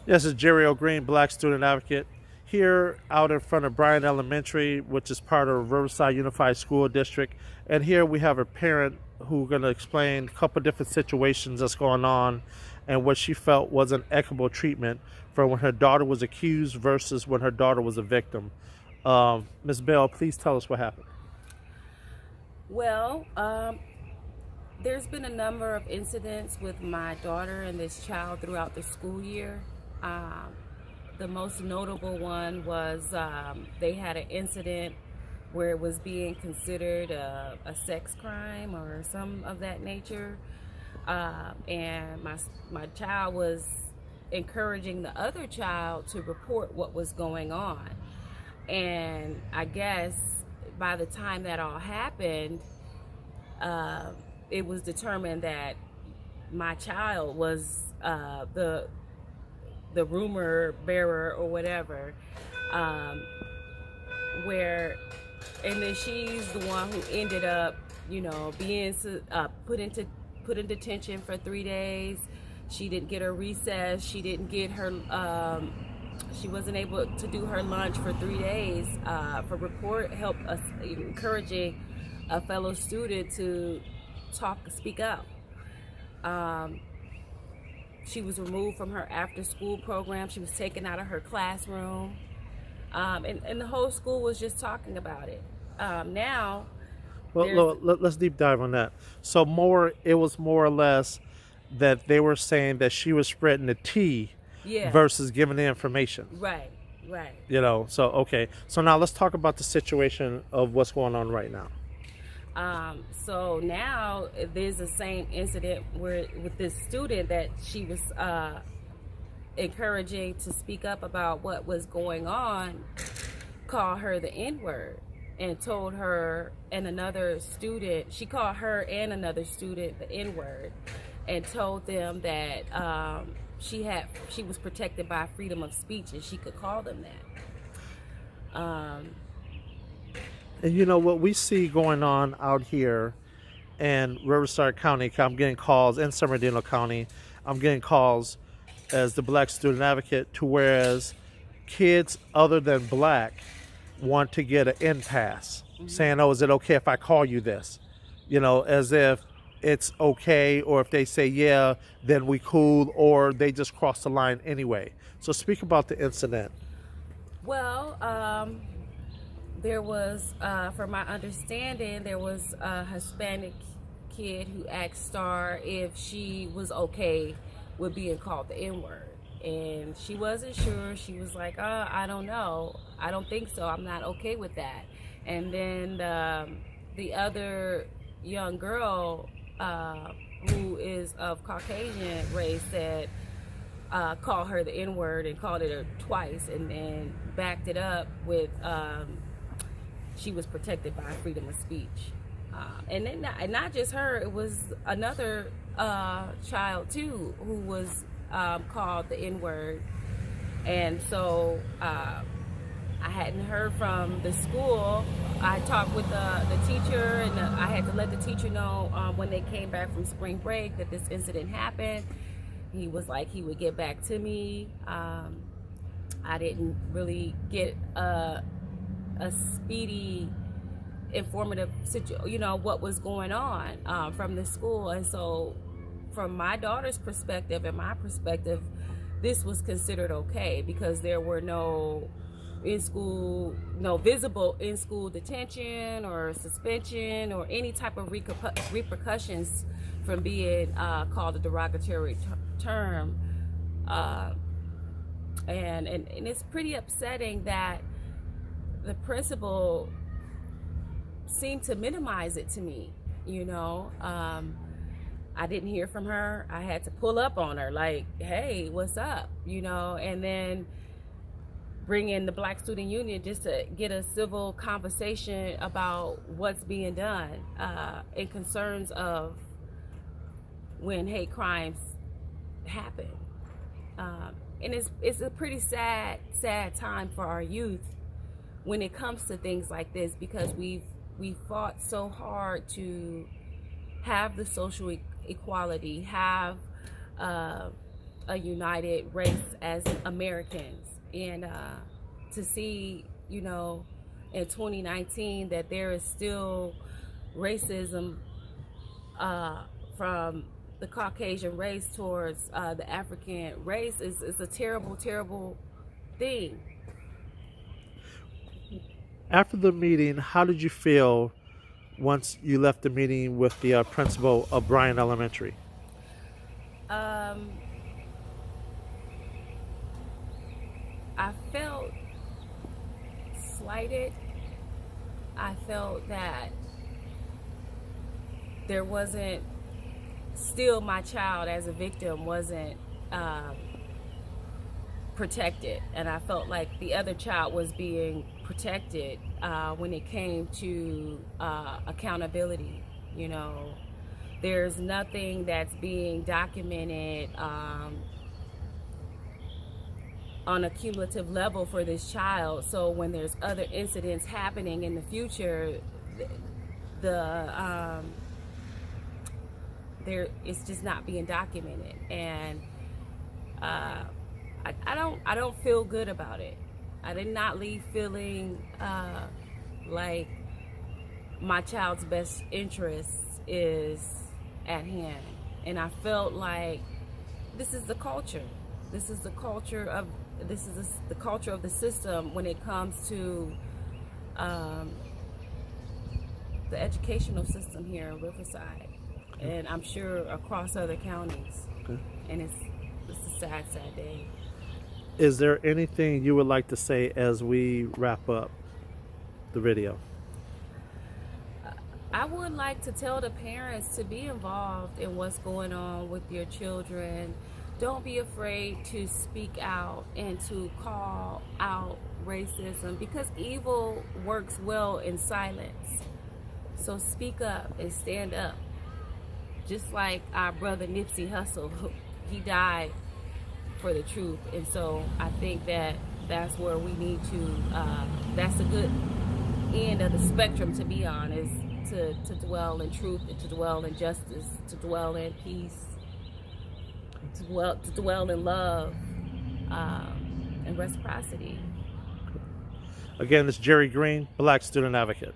Yes, it's Jerry O'Green, Black Student Advocate, here out in front of Bryan Elementary, which is part of Riverside Unified School District. And here we have a parent who's going to explain a couple different situations that's going on and what she felt was an equitable treatment for when her daughter was accused versus when her daughter was a victim. Ms. Bell, please tell us what happened. Well, there's been a number of incidents with my daughter and this child throughout the school year. Um, the most notable one was they had an incident where it was being considered a sex crime or some of that nature. And my child was encouraging the other child to report what was going on. And I guess by the time that all happened, it was determined that my child was the rumor bearer or whatever, where, and then she's the one who ended up, being put in detention for 3 days. She didn't get her recess. She didn't get her. She wasn't able to do her lunch for 3 days. For report, help us encouraging a fellow student to speak up. She was removed from her after-school program. She was taken out of her classroom, and the whole school was just talking about it. Now, Well, let's deep dive on that. So it was more or less that they were saying that she was spreading the tea yeah, versus giving the information. right, right. So okay. So now let's talk about the situation of what's going on right now. So now there's the same incident with this student that she was encouraging to speak up about what was going on, called her the N-word and told her and another student, she called her and another student the N-word and told them that she was protected by freedom of speech and she could call them that. And what we see going on out here in Riverside County, I'm getting calls in San Bernardino County, I'm getting calls as the Black Student Advocate to whereas kids other than black want to get an in pass, saying, oh, is it okay if I call you this? As if it's okay, or if they say, yeah, then we cool, or they just cross the line anyway. So speak about the incident. Well, there was, from my understanding, there was a Hispanic kid who asked Star if she was okay with being called the N-word. And she wasn't sure. She was like, I don't know. I don't think so. I'm not okay with that. And then the other young girl who is of Caucasian race said, called her the N-word and called it her twice and then backed it up with she was protected by freedom of speech. And then not just her, it was another child too who was called the N-word. And so I hadn't heard from the school. I talked with the teacher, and I had to let the teacher know when they came back from spring break that this incident happened. He was like he would get back to me. I didn't really get a speedy, informative what was going on from the school. And so from my daughter's perspective and my perspective, this was considered okay because there were no visible in-school detention or suspension or any type of repercussions from being called a derogatory term. And it's pretty upsetting that the principal seemed to minimize it to me. I didn't hear from her. I had to pull up on her like, hey, what's up? And then bring in the Black Student Union just to get a civil conversation about what's being done in concerns of when hate crimes happen. And it's a pretty sad time for our youth when it comes to things like this, because we fought so hard to have the social equality, have a united race as Americans. And to see, you know, in 2019 that there is still racism from the Caucasian race towards the African race is a terrible, terrible thing. After the meeting, how did you feel once you left the meeting with the principal of Bryan Elementary? I felt slighted. I felt that there wasn't, still my child as a victim wasn't protected, and I felt like the other child was being protected when it came to accountability. You know, there's nothing that's being documented on a cumulative level for this child. So when there's other incidents happening in the future, it's just not being documented, and I don't feel good about it. I did not leave feeling like my child's best interest is at hand, and I felt like this is the culture. This is the culture of the culture of the system when it comes to the educational system here in Riverside, and I'm sure across other counties. Okay. And it's a sad, sad day. Is there anything you would like to say as we wrap up the video? I would like to tell the parents to be involved in what's going on with your children. Don't be afraid to speak out and to call out racism, because evil works well in silence. So speak up and stand up. Just like our brother Nipsey Hussle, he died for the truth. And so I think that that's where we need to, that's a good end of the spectrum to be on, is to dwell in truth, and to dwell in justice, to dwell in peace, to dwell in love and reciprocity. Again, it's Jerry Green, Black Student Advocate.